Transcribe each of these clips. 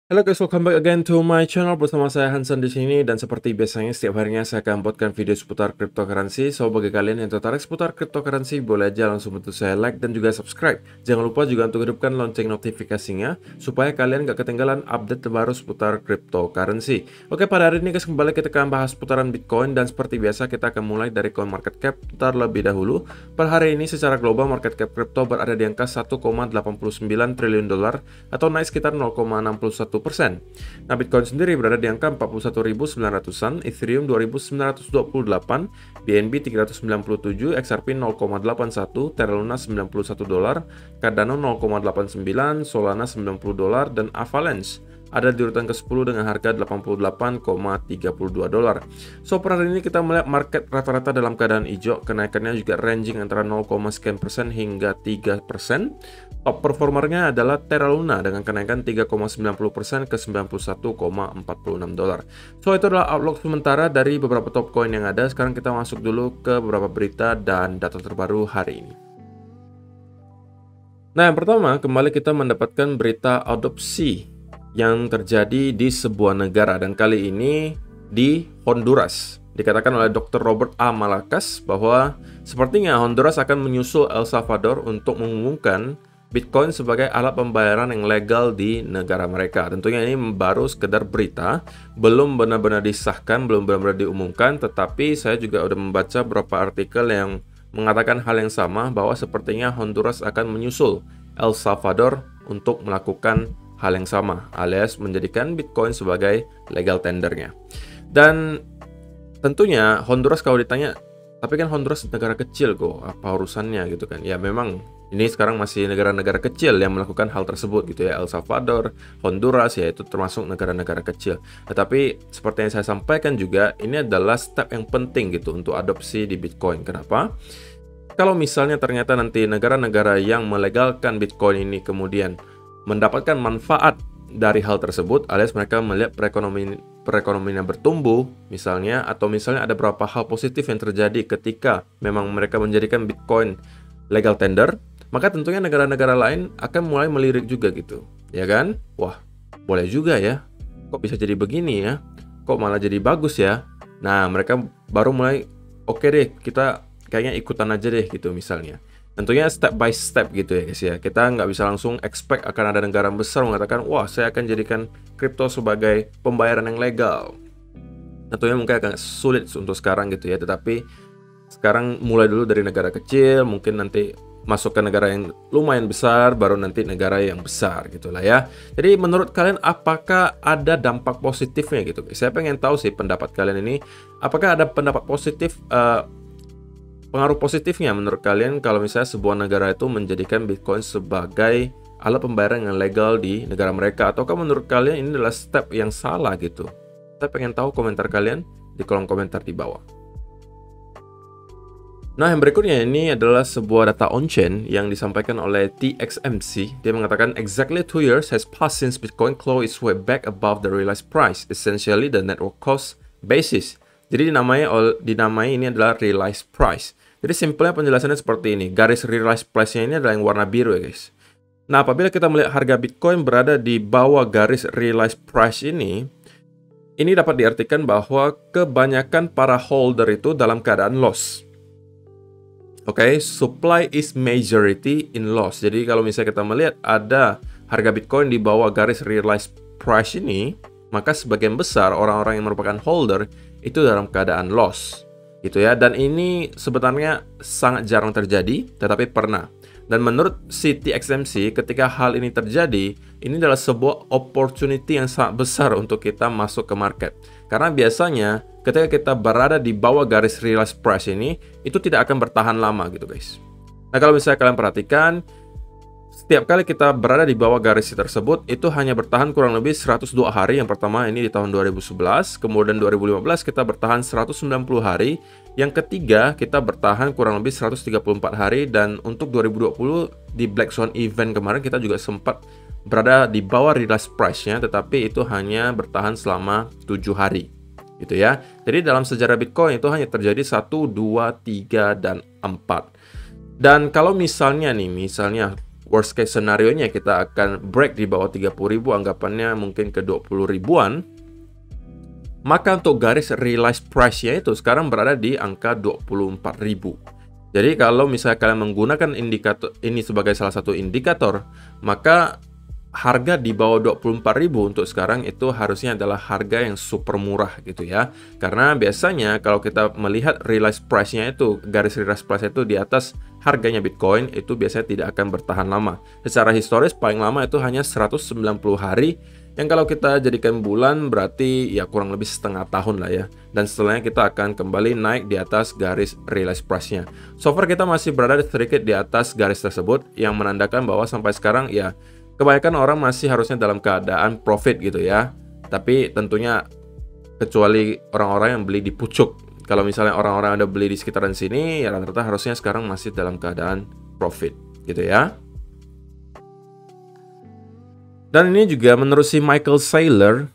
Halo guys, welcome back again to my channel. Bersama saya Hansen di sini, dan seperti biasanya setiap harinya saya akan buatkan video seputar cryptocurrency. So bagi kalian yang tertarik seputar cryptocurrency, boleh aja langsung bantu saya like dan juga subscribe. Jangan lupa juga untuk hidupkan lonceng notifikasinya supaya kalian gak ketinggalan update terbaru seputar cryptocurrency. Oke, pada hari ini guys, kembali kita akan bahas seputaran Bitcoin, dan seperti biasa kita akan mulai dari coin market cap terlebih dahulu. Per hari ini secara global market cap crypto berada di angka 1,89 triliun dolar atau naik sekitar 0,61%. Nah, Bitcoin sendiri berada di angka 41.900-an, Ethereum 2.928, BNB 397, XRP 0,81, Terra Luna 91 dolar, Cardano 0,89, Solana 90 dolar, dan Avalanche ada di urutan ke-10 dengan harga 88,32 dolar. So, per hari ini kita melihat market rata-rata dalam keadaan hijau, kenaikannya juga ranging antara 0, sekian persen hingga 3%. Top performernya adalah Terra Luna dengan kenaikan 3,90% ke 91,46 dolar. So, itu adalah outlook sementara dari beberapa top coin yang ada. Sekarang kita masuk dulu ke beberapa berita dan data terbaru hari ini. Nah, yang pertama, kembali kita mendapatkan berita adopsi yang terjadi di sebuah negara, dan kali ini di Honduras. Dikatakan oleh Dr. Robert A. Malakas bahwa sepertinya Honduras akan menyusul El Salvador untuk mengumumkan Bitcoin sebagai alat pembayaran yang legal di negara mereka. Tentunya ini baru sekedar berita, belum benar-benar disahkan, belum benar-benar diumumkan, tetapi saya juga udah membaca beberapa artikel yang mengatakan hal yang sama, bahwa sepertinya Honduras akan menyusul El Salvador untuk melakukan hal yang sama, alias menjadikan Bitcoin sebagai legal tendernya. Dan tentunya Honduras kalau ditanya, tapi kan Honduras negara kecil kok, apa urusannya gitu kan. Ya memang ini sekarang masih negara-negara kecil yang melakukan hal tersebut gitu ya. El Salvador, Honduras ya itu termasuk negara-negara kecil. Tetapi seperti yang saya sampaikan juga, ini adalah step yang penting gitu untuk adopsi di Bitcoin. Kenapa? Kalau misalnya ternyata nanti negara-negara yang melegalkan Bitcoin ini kemudian mendapatkan manfaat dari hal tersebut, alias mereka melihat perekonomiannya bertumbuh misalnya, atau misalnya ada beberapa hal positif yang terjadi ketika memang mereka menjadikan Bitcoin legal tender, maka tentunya negara-negara lain akan mulai melirik juga gitu, ya kan? Wah, boleh juga ya, kok bisa jadi begini ya, kok malah jadi bagus ya. Nah, mereka baru mulai, oke deh, kita kayaknya ikutan aja deh gitu misalnya. Tentunya step by step gitu ya guys ya. Kita nggak bisa langsung expect akan ada negara besar mengatakan, wah saya akan jadikan kripto sebagai pembayaran yang legal. Tentunya mungkin agak sulit untuk sekarang gitu ya. Tetapi sekarang mulai dulu dari negara kecil, mungkin nanti masuk ke negara yang lumayan besar, baru nanti negara yang besar gitulah ya. Jadi menurut kalian apakah ada dampak positifnya gitu guys? Saya pengen tahu sih pendapat kalian ini. Apakah ada pendapat positif, pengaruh positifnya menurut kalian kalau misalnya sebuah negara itu menjadikan Bitcoin sebagai alat pembayaran yang legal di negara mereka, ataukah menurut kalian ini adalah step yang salah gitu? Saya pengen tahu komentar kalian di kolom komentar di bawah. Nah, yang berikutnya ini adalah sebuah data on-chain yang disampaikan oleh TXMC. Dia mengatakan, exactly 2 years has passed since Bitcoin clawed its way back above the realized price, essentially the network cost basis. Jadi dinamai ini adalah realized price. Jadi simpelnya penjelasannya seperti ini. Garis realized price-nya ini adalah yang warna biru ya guys. Nah, apabila kita melihat harga Bitcoin berada di bawah garis realized price ini dapat diartikan bahwa kebanyakan para holder itu dalam keadaan loss. Oke, supply is majority in loss. Jadi kalau misalnya kita melihat ada harga Bitcoin di bawah garis realized price ini, maka sebagian besar orang-orang yang merupakan holder itu dalam keadaan loss gitu ya. Dan ini sebenarnya sangat jarang terjadi, tetapi pernah. Dan menurut TXMC, ketika hal ini terjadi, ini adalah sebuah opportunity yang sangat besar untuk kita masuk ke market. Karena biasanya ketika kita berada di bawah garis realized price ini, itu tidak akan bertahan lama gitu guys. Nah, kalau misalnya kalian perhatikan, setiap kali kita berada di bawah garis tersebut, itu hanya bertahan kurang lebih 102 hari. Yang pertama ini di tahun 2011, kemudian 2015 kita bertahan 190 hari. Yang ketiga kita bertahan kurang lebih 134 hari. Dan untuk 2020 di Black Swan event kemarin kita juga sempat berada di bawah realized price-nya, tetapi itu hanya bertahan selama 7 hari. Gitu ya. Jadi dalam sejarah Bitcoin itu hanya terjadi 1, 2, 3, dan 4. Dan kalau misalnya worst case scenario-nya kita akan break di bawah 30.000, anggapannya mungkin ke 20 ribuan. Maka untuk garis realized price-nya itu sekarang berada di angka 24.000. Jadi kalau misalnya kalian menggunakan indikator ini sebagai salah satu indikator, maka harga di bawah 24.000 untuk sekarang itu harusnya adalah harga yang super murah gitu ya. Karena biasanya kalau kita melihat realized price-nya itu, garis realized price itu di atas harganya Bitcoin, itu biasanya tidak akan bertahan lama. Secara historis paling lama itu hanya 190 hari, yang kalau kita jadikan bulan berarti ya kurang lebih setengah tahun lah ya. Dan setelahnya kita akan kembali naik di atas garis realized price-nya. So far kita masih berada sedikit di atas garis tersebut, yang menandakan bahwa sampai sekarang ya kebanyakan orang masih harusnya dalam keadaan profit gitu ya. Tapi tentunya kecuali orang-orang yang beli di pucuk. Kalau misalnya orang-orang ada beli di sekitaran sini, ya rata-rata harusnya sekarang masih dalam keadaan profit gitu ya. Dan ini juga menurut si Michael Saylor,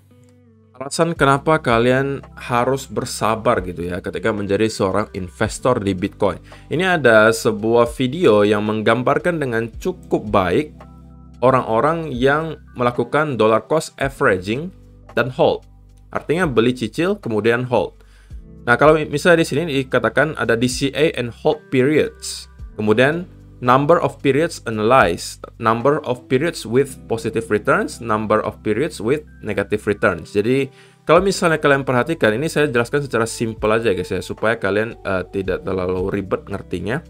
alasan kenapa kalian harus bersabar gitu ya ketika menjadi seorang investor di Bitcoin. Ini ada sebuah video yang menggambarkan dengan cukup baik orang-orang yang melakukan dollar cost averaging dan hold. Artinya beli cicil kemudian hold. Nah, kalau misalnya di sini dikatakan ada DCA and hold periods. Kemudian number of periods analyzed, number of periods with positive returns, number of periods with negative returns. Jadi kalau misalnya kalian perhatikan, ini saya jelaskan secara simple aja guys ya, supaya kalian tidak terlalu ribet ngertinya.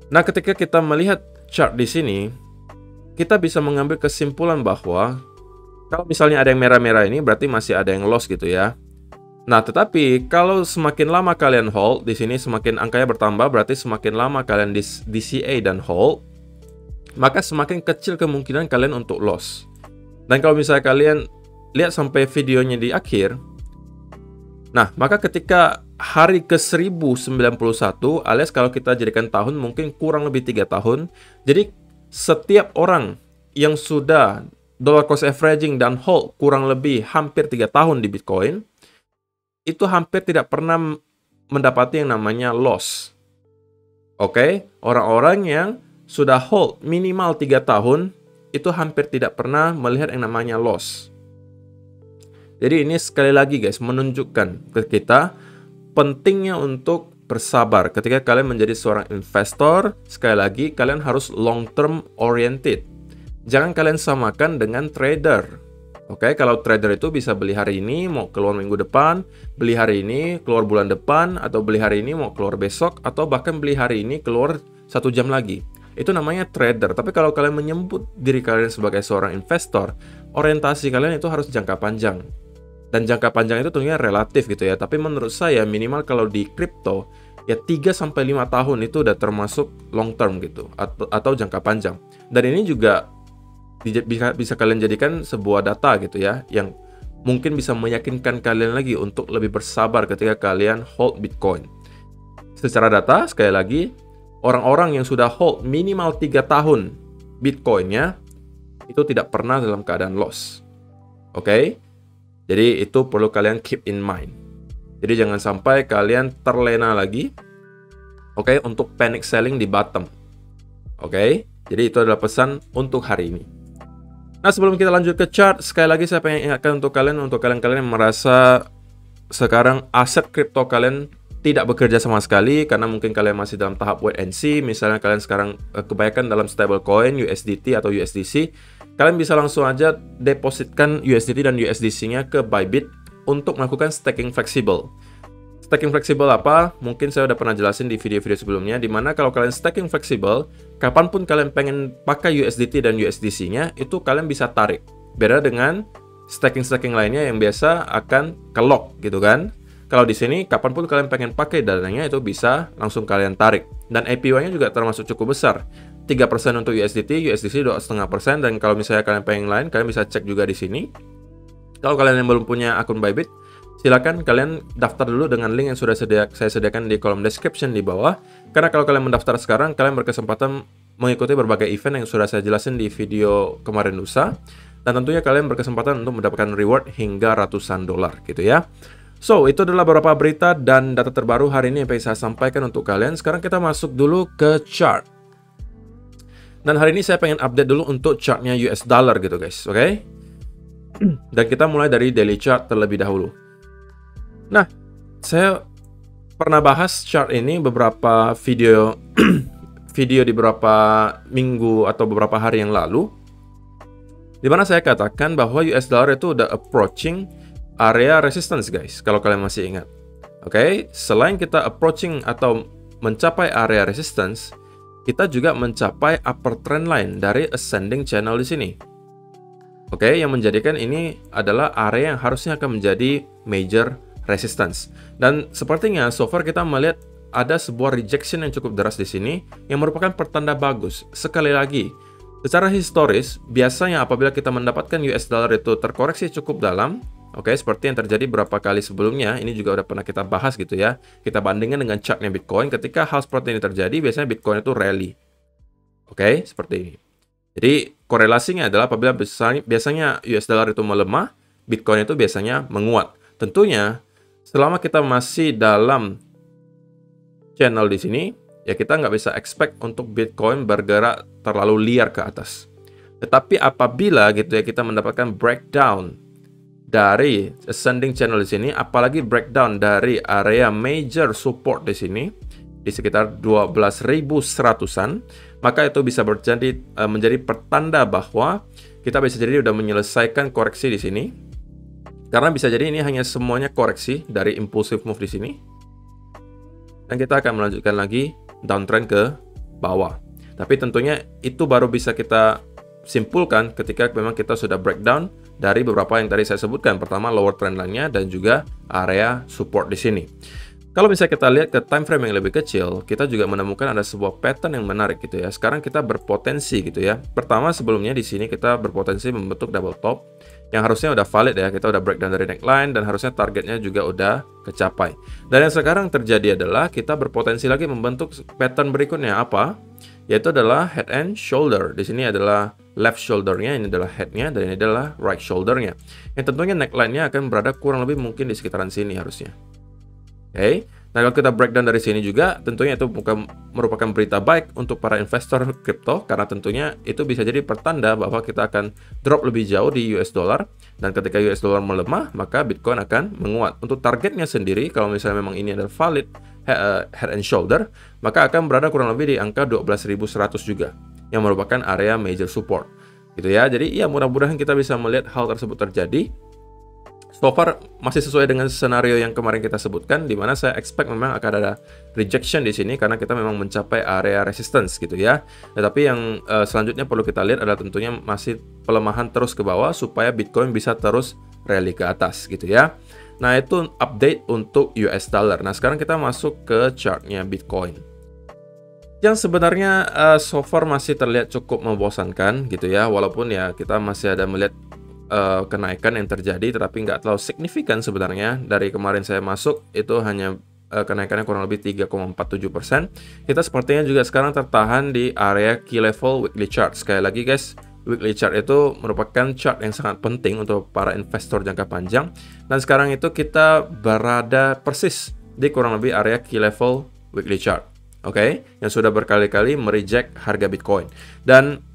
Nah, ketika kita melihat chart di sini, kita bisa mengambil kesimpulan bahwa kalau misalnya ada yang merah-merah ini berarti masih ada yang loss gitu ya. Nah, tetapi kalau semakin lama kalian hold, di sini semakin angkanya bertambah, berarti semakin lama kalian DCA dan hold, maka semakin kecil kemungkinan kalian untuk loss. Dan kalau misalnya kalian lihat sampai videonya di akhir, nah, maka ketika hari ke 1091, alias kalau kita jadikan tahun mungkin kurang lebih 3 tahun, jadi setiap orang yang sudah dollar cost averaging dan hold kurang lebih hampir 3 tahun di Bitcoin, itu hampir tidak pernah mendapati yang namanya loss. Oke, orang-orang yang sudah hold minimal 3 tahun, itu hampir tidak pernah melihat yang namanya loss. Jadi ini sekali lagi guys, menunjukkan ke kita pentingnya untuk bersabar. Ketika kalian menjadi seorang investor, sekali lagi kalian harus long term oriented. Jangan kalian samakan dengan trader. Oke, kalau trader itu bisa beli hari ini mau keluar minggu depan, beli hari ini keluar bulan depan, atau beli hari ini mau keluar besok, atau bahkan beli hari ini keluar 1 jam lagi. Itu namanya trader. Tapi kalau kalian menyebut diri kalian sebagai seorang investor, orientasi kalian itu harus jangka panjang. Dan jangka panjang itu tentunya relatif gitu ya. Tapi menurut saya minimal kalau di kripto ya 3-5 tahun itu udah termasuk long term gitu, atau jangka panjang. Dan ini juga bisa kalian jadikan sebuah data gitu ya, yang mungkin bisa meyakinkan kalian lagi untuk lebih bersabar ketika kalian hold Bitcoin. Secara data, sekali lagi, orang-orang yang sudah hold minimal 3 tahun Bitcoinnya itu tidak pernah dalam keadaan loss. Oke? Jadi itu perlu kalian keep in mind. Jadi jangan sampai kalian terlena lagi, oke, untuk panic selling di bottom. Oke? Jadi itu adalah pesan untuk hari ini. Nah, sebelum kita lanjut ke chart, sekali lagi saya pengen ingatkan untuk kalian yang merasa sekarang aset kripto kalian tidak bekerja sama sekali karena mungkin kalian masih dalam tahap wait and see. Misalnya kalian sekarang kebanyakan dalam stablecoin USDT atau USDC, kalian bisa langsung aja depositkan USDT dan USDC-nya ke Bybit untuk melakukan staking fleksibel. Staking fleksibel apa? Mungkin saya udah pernah jelasin di video-video sebelumnya, dimana kalau kalian staking fleksibel, kapanpun kalian pengen pakai USDT dan USDC-nya, itu kalian bisa tarik. Beda dengan staking-staking lainnya yang biasa akan ke-lock gitu kan. Kalau di sini, kapanpun kalian pengen pakai dananya, itu bisa langsung kalian tarik. Dan APY-nya juga termasuk cukup besar. 3% untuk USDT 2,5%, dan kalau misalnya kalian pengen lain, kalian bisa cek juga di sini. Kalau kalian yang belum punya akun Bybit, silakan kalian daftar dulu dengan link yang sudah saya sediakan di kolom description di bawah. Karena kalau kalian mendaftar sekarang, kalian berkesempatan mengikuti berbagai event yang sudah saya jelasin di video kemarin lusa. Dan tentunya kalian berkesempatan untuk mendapatkan reward hingga ratusan dolar gitu ya. So, itu adalah beberapa berita dan data terbaru hari ini yang pengen saya sampaikan untuk kalian. Sekarang kita masuk dulu ke chart. Dan hari ini saya pengen update dulu untuk chartnya US dollar gitu guys, oke? Dan kita mulai dari daily chart terlebih dahulu. Nah, saya pernah bahas chart ini beberapa video video di beberapa minggu atau beberapa hari yang lalu, di mana saya katakan bahwa US dollar itu udah approaching area resistance guys, kalau kalian masih ingat. Oke, selain kita approaching atau mencapai area resistance, kita juga mencapai upper trend line dari ascending channel di sini. Oke, yang menjadikan ini adalah area yang harusnya akan menjadi major resistance. Dan sepertinya so far kita melihat ada sebuah rejection yang cukup deras di sini yang merupakan pertanda bagus. Sekali lagi, secara historis, biasanya apabila kita mendapatkan US dollar itu terkoreksi cukup dalam, oke, seperti yang terjadi beberapa kali sebelumnya, ini juga udah pernah kita bahas gitu ya. Kita bandingkan dengan chartnya Bitcoin, ketika hal seperti ini terjadi, biasanya Bitcoin itu rally. Oke, seperti ini. Jadi, korelasinya adalah apabila biasanya US dollar itu melemah, Bitcoin itu biasanya menguat. Tentunya, selama kita masih dalam channel di sini, ya kita nggak bisa expect untuk Bitcoin bergerak terlalu liar ke atas. Tetapi apabila gitu ya kita mendapatkan breakdown dari ascending channel di sini, apalagi breakdown dari area major support di sini, di sekitar 12.100-an, maka itu bisa menjadi pertanda bahwa kita bisa jadi udah menyelesaikan koreksi di sini. Karena bisa jadi ini hanya semuanya koreksi dari impulsive move di sini. Dan kita akan melanjutkan lagi downtrend ke bawah. Tapi tentunya itu baru bisa kita simpulkan ketika memang kita sudah breakdown dari beberapa yang tadi saya sebutkan. Pertama, lower trend line-nya dan juga area support di sini. Kalau misalnya kita lihat ke time frame yang lebih kecil, kita juga menemukan ada sebuah pattern yang menarik gitu ya. Sekarang kita berpotensi gitu ya. Pertama, sebelumnya di sini kita berpotensi membentuk double top yang harusnya udah valid ya. Kita udah breakdown dari neckline dan harusnya targetnya juga udah kecapai. Dan yang sekarang terjadi adalah kita berpotensi lagi membentuk pattern berikutnya apa? Yaitu adalah head and shoulder. Di sini adalah left shoulder-nya, ini adalah head-nya, dan ini adalah right shoulder-nya. Yang tentunya neckline-nya akan berada kurang lebih mungkin di sekitaran sini harusnya. Oke, nah kalau kita breakdown dari sini juga, tentunya itu bukan merupakan berita baik untuk para investor kripto, karena tentunya itu bisa jadi pertanda bahwa kita akan drop lebih jauh di US dollar, dan ketika US dollar melemah, maka Bitcoin akan menguat. Untuk targetnya sendiri, kalau misalnya memang ini adalah valid head and shoulder, maka akan berada kurang lebih di angka 12.100 juga, yang merupakan area major support. Gitu ya, jadi ya mudah-mudahan kita bisa melihat hal tersebut terjadi. So far masih sesuai dengan skenario yang kemarin kita sebutkan, di mana saya expect memang akan ada rejection di sini karena kita memang mencapai area resistance gitu ya. Tetapi yang selanjutnya perlu kita lihat adalah tentunya masih pelemahan terus ke bawah supaya Bitcoin bisa terus rally ke atas gitu ya. Nah, itu update untuk US dollar. Nah, sekarang kita masuk ke chartnya Bitcoin. Yang sebenarnya so far masih terlihat cukup membosankan gitu ya, walaupun ya kita masih ada melihat kenaikan yang terjadi, tetapi nggak terlalu signifikan sebenarnya. Dari kemarin saya masuk itu hanya kenaikannya kurang lebih 3,47%. Kita sepertinya juga sekarang tertahan di area key level weekly chart. Sekali lagi guys, weekly chart itu merupakan chart yang sangat penting untuk para investor jangka panjang, dan sekarang itu kita berada persis di kurang lebih area key level weekly chart. Oke, yang sudah berkali-kali mereject harga Bitcoin, dan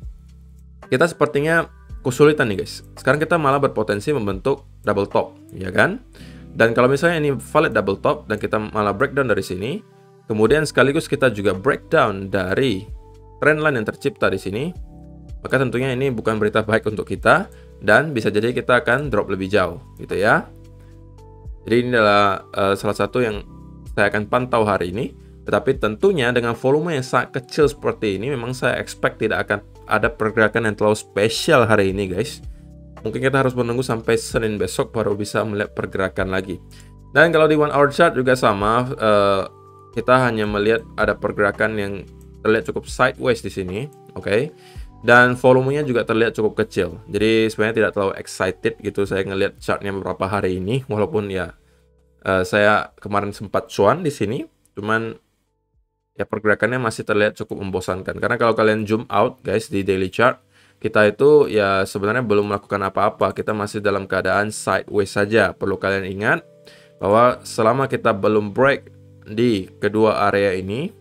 kita sepertinya kesulitan nih guys. Sekarang kita malah berpotensi membentuk double top, ya kan? Dan kalau misalnya ini valid double top dan kita malah breakdown dari sini, kemudian sekaligus kita juga breakdown dari trendline yang tercipta di sini, maka tentunya ini bukan berita baik untuk kita dan bisa jadi kita akan drop lebih jauh, gitu ya. Jadi ini adalah salah satu yang saya akan pantau hari ini. Tetapi tentunya dengan volume yang sangat kecil seperti ini, memang saya expect tidak akan ada pergerakan yang terlalu spesial hari ini guys. Mungkin kita harus menunggu sampai Senin besok baru bisa melihat pergerakan lagi. Dan kalau di 1 hour chart juga sama, kita hanya melihat ada pergerakan yang terlihat cukup sideways di sini, oke? Dan volumenya juga terlihat cukup kecil. Jadi sebenarnya tidak terlalu excited gitu saya ngelihat chartnya beberapa hari ini, walaupun ya saya kemarin sempat cuan di sini, cuman ya pergerakannya masih terlihat cukup membosankan. Karena kalau kalian zoom out guys di daily chart, kita itu ya sebenarnya belum melakukan apa-apa. Kita masih dalam keadaan sideways saja. Perlu kalian ingat bahwa selama kita belum break di kedua area ini,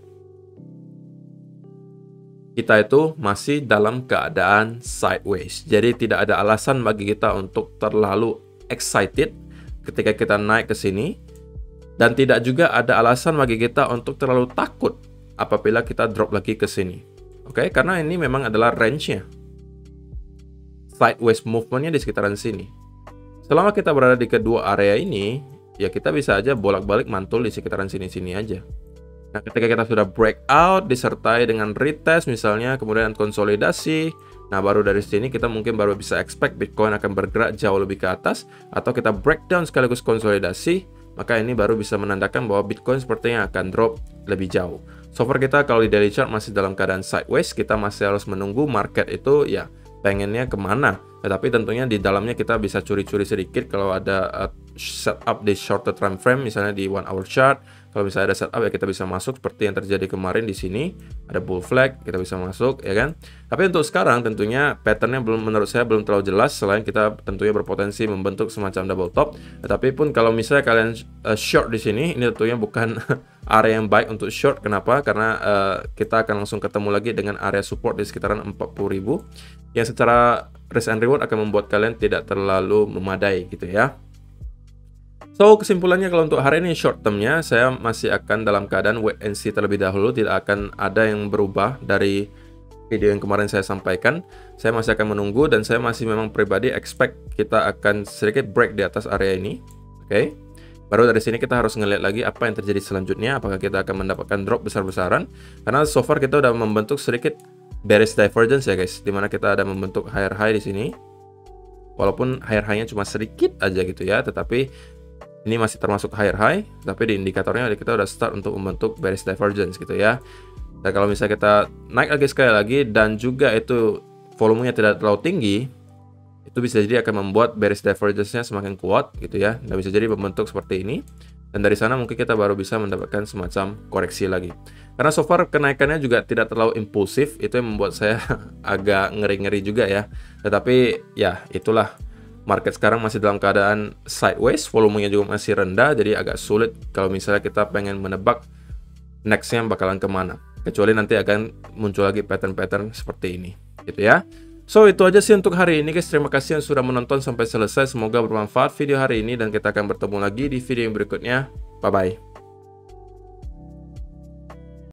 kita itu masih dalam keadaan sideways. Jadi tidak ada alasan bagi kita untuk terlalu excited ketika kita naik ke sini, dan tidak juga ada alasan bagi kita untuk terlalu takut apabila kita drop lagi ke sini. Oke, karena ini memang adalah range-nya. Sideways movement-nya di sekitaran sini. Selama kita berada di kedua area ini, ya kita bisa aja bolak-balik mantul di sekitaran sini-sini aja. Nah, ketika kita sudah breakout disertai dengan retest misalnya, kemudian konsolidasi, nah baru dari sini kita mungkin baru bisa expect Bitcoin akan bergerak jauh lebih ke atas, atau kita breakdown sekaligus konsolidasi, maka ini baru bisa menandakan bahwa Bitcoin sepertinya akan drop lebih jauh. So far kita kalau di daily chart masih dalam keadaan sideways, kita masih harus menunggu market itu ya pengennya kemana. Tetapi tentunya di dalamnya kita bisa curi-curi sedikit kalau ada setup di shorter time frame, misalnya di 1 hour chart. Kalau misalnya ada setup ya kita bisa masuk seperti yang terjadi kemarin di sini. Ada bull flag, kita bisa masuk ya kan. Tapi untuk sekarang tentunya patternnya menurut saya belum terlalu jelas, selain kita tentunya berpotensi membentuk semacam double top. Tetapi pun kalau misalnya kalian short di sini, ini tentunya bukan area yang baik untuk short. Kenapa? Karena kita akan langsung ketemu lagi dengan area support di sekitaran 40.000 yang secara risk and reward akan membuat kalian tidak terlalu memadai gitu ya. So, kesimpulannya kalau untuk hari ini short termnya, saya masih akan dalam keadaan wait and see terlebih dahulu. Tidak akan ada yang berubah dari video yang kemarin saya sampaikan. Saya masih akan menunggu, dan saya masih memang pribadi expect kita akan sedikit break di atas area ini. Oke. Baru dari sini kita harus ngeliat lagi apa yang terjadi selanjutnya. Apakah kita akan mendapatkan drop besar-besaran. Karena so far kita udah membentuk sedikit bearish divergence ya guys. Dimana kita ada membentuk higher high di sini. Walaupun higher high-nya cuma sedikit aja gitu ya. Tetapi ini masih termasuk higher high, tapi di indikatornya kita udah start untuk membentuk bearish divergence gitu ya. Dan kalau misalnya kita naik lagi sekali lagi dan juga itu volumenya tidak terlalu tinggi, itu bisa jadi akan membuat bearish divergence-nya semakin kuat gitu ya. Dan bisa jadi membentuk seperti ini. Dan dari sana mungkin kita baru bisa mendapatkan semacam koreksi lagi. Karena so far kenaikannya juga tidak terlalu impulsif, itu yang membuat saya agak ngeri-ngeri juga ya. Tetapi ya itulah. Market sekarang masih dalam keadaan sideways, volumenya juga masih rendah, jadi agak sulit kalau misalnya kita pengen menebak next-nya bakalan kemana. Kecuali nanti akan muncul lagi pattern-pattern seperti ini, gitu ya. So, itu aja sih untuk hari ini guys. Terima kasih yang sudah menonton sampai selesai. Semoga bermanfaat video hari ini, dan kita akan bertemu lagi di video yang berikutnya. Bye-bye.